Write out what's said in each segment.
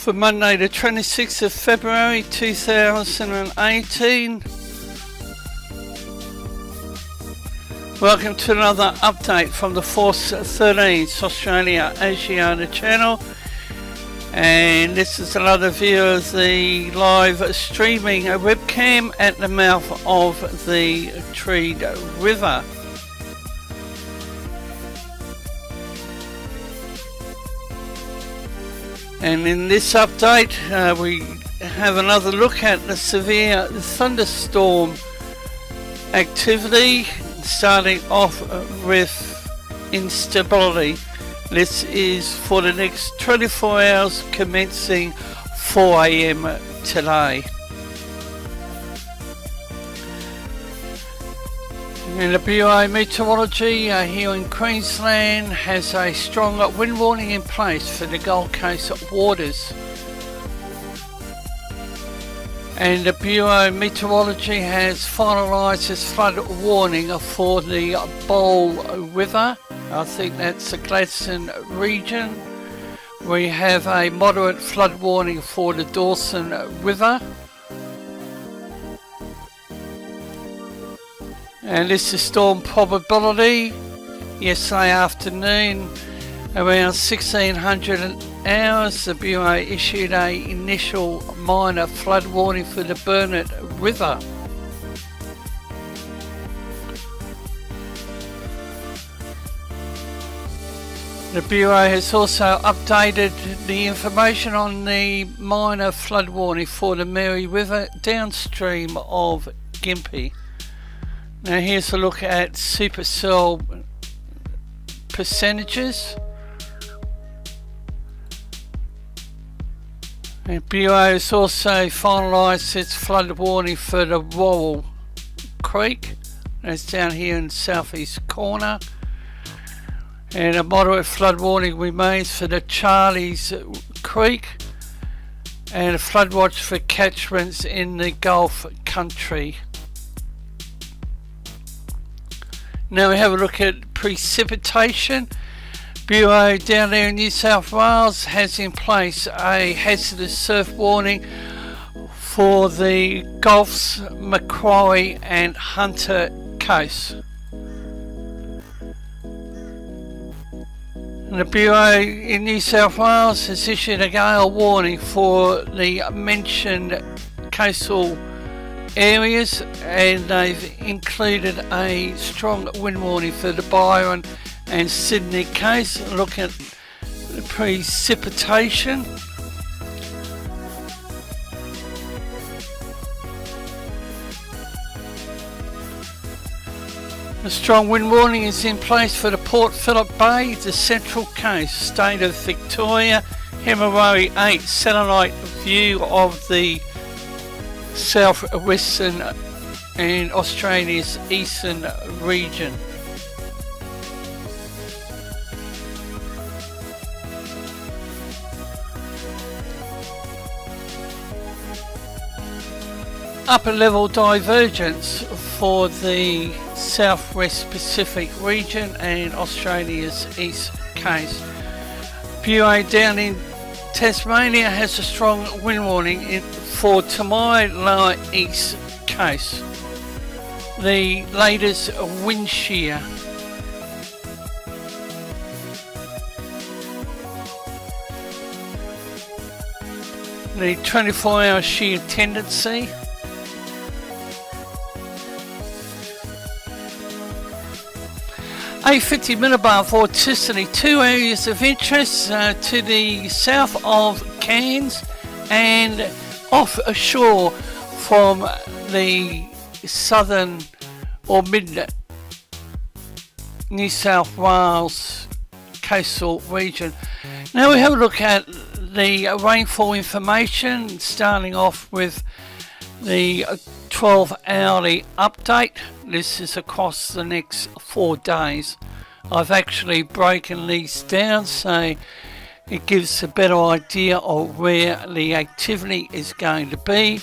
For Monday the 26th of February 2018. Welcome to another update from the Force 13's Australia Asiana channel, and this is another view of the live streaming webcam at the mouth of the Tweed River. And in this update we have another look at the severe thunderstorm activity, starting off with instability. This is for the next 24 hours commencing 4 AM today. And the Bureau of Meteorology here in Queensland has a strong wind warning in place for the Gold Coast waters. And the Bureau of Meteorology has finalised its flood warning for the Bowl River. I think that's the Gladstone region. We have a moderate flood warning for the Dawson River. And this is storm probability. Yesterday afternoon, around 1600 hours, the Bureau issued an initial minor flood warning for the Burnett River. The Bureau has also updated the information on the minor flood warning for the Mary River downstream of Gympie. Now here's a look at supercell percentages. The Bureau has also finalised its flood warning for the Worrell Creek. That's down here in the southeast corner. And a moderate flood warning remains for the Charlies Creek. And a flood watch for catchments in the Gulf country. Now we have a look at precipitation. Bureau down there in New South Wales has in place a hazardous surf warning for the Gulf's Macquarie and Hunter coasts. And the Bureau in New South Wales has issued a gale warning for the mentioned coastal areas, and they've included a strong wind warning for the Byron and Sydney coast. Look at the precipitation. A strong wind warning is in place for the Port Phillip Bay, the Central Coast, State of Victoria, Hemarari 8 satellite view of the southwestern and Australia's eastern region. Upper level divergence for the southwest Pacific region and Australia's east coast. Bureau down in Tasmania has a strong wind warning for Tamai lower east coast. The latest wind shear. The 24-hour shear tendency. A50 millibar vorticity, two areas of interest to the south of Cairns and offshore from the southern or mid New South Wales coastal region. Now we have a look at the rainfall information, starting off with the 12-hourly update. This is across the next 4 days. I've actually broken these down so it gives a better idea of where the activity is going to be.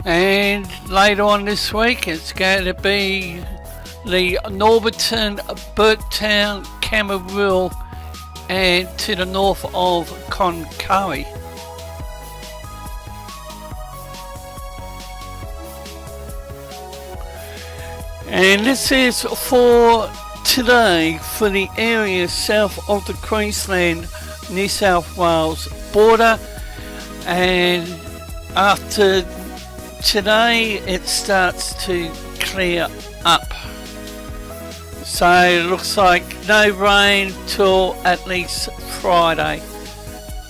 And later on this week it's going to be the Norberton, Burtown, Camberwell and to the north of Cloncurry. And this is for today for the area south of the Queensland, New South Wales border. And after today it starts to clear up. So it looks like no rain till at least Friday.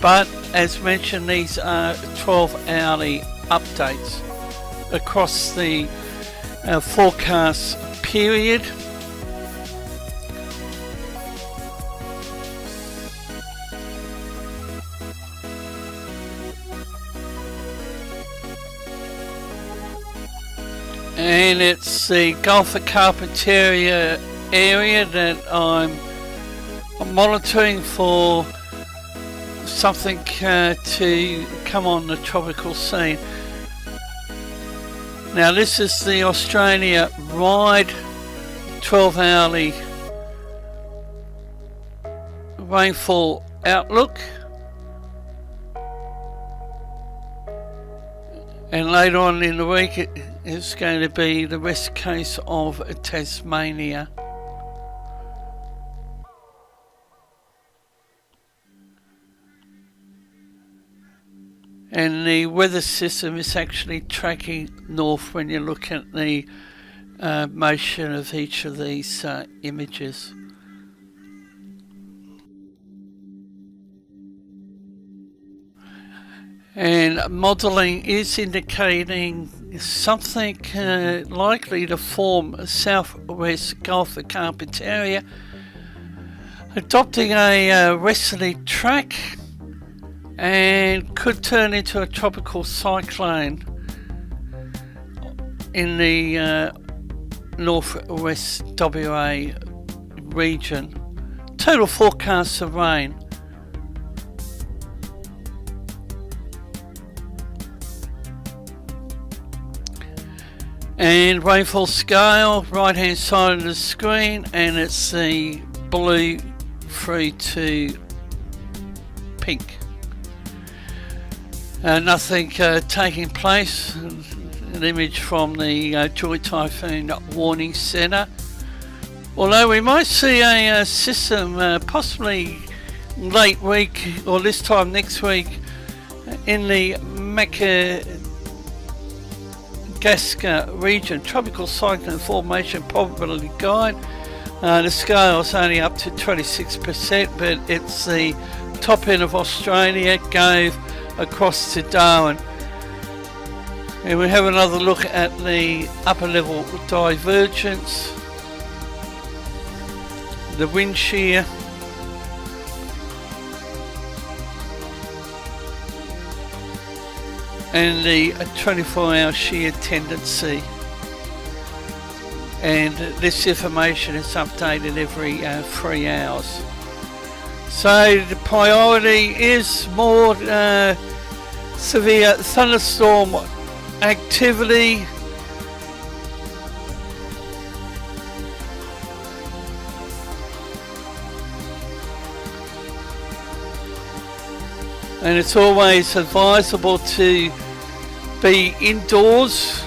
But as mentioned, these are 12-hourly updates across the forecast period. And it's the Gulf of Carpentaria area that I'm monitoring for something to come on the tropical scene. Now this is the Australia wide 12-hourly rainfall outlook. And later on in the week it's going to be the west coast of Tasmania. And the weather system is actually tracking north when you look at the motion of each of these images. And modelling is indicating something likely to form southwest Gulf of Carpentaria, adopting a westerly track, and could turn into a tropical cyclone in the northwest WA region. Total forecast of rain. And rainfall scale, right hand side of the screen, and it's the blue through to pink. Nothing taking place. An image from the Joy Typhoon Warning Centre. Although we might see a system possibly late week or this time next week in the Madagascar region. Tropical cyclone formation probability guide. The scale is only up to 26%, but it's the top end of Australia, Gove across to Darwin. And we have another look at the upper level divergence, the wind shear, and the 24-hour shear tendency. And this information is updated every 3 hours. So the priority is more severe thunderstorm activity. And it's always advisable to be indoors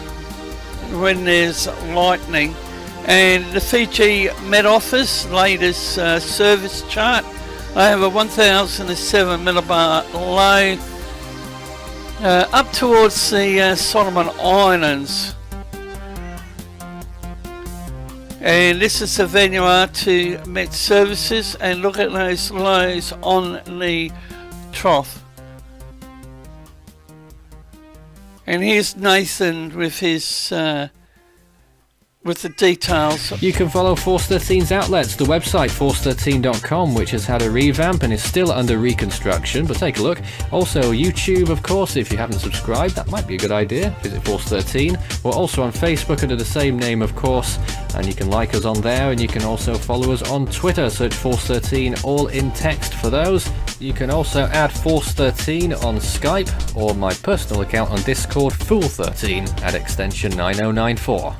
when there's lightning. And the Fiji Met Office latest service chart, I have a 1007 millibar low up towards the Solomon Islands. And this is the Vanuatu Met Services, and look at those lows on the trough. And here's Nathan with his with the details. You can follow Force 13's outlets, the website force13.com, which has had a revamp and is still under reconstruction, but take a look. Also YouTube, of course, if you haven't subscribed, that might be a good idea. Visit Force 13. We're also on Facebook under the same name, of course, and you can like us on there, and you can also follow us on Twitter. Search Force 13, all in text for those. You can also add Force 13 on Skype or my personal account on Discord, Fool13, at extension 9094.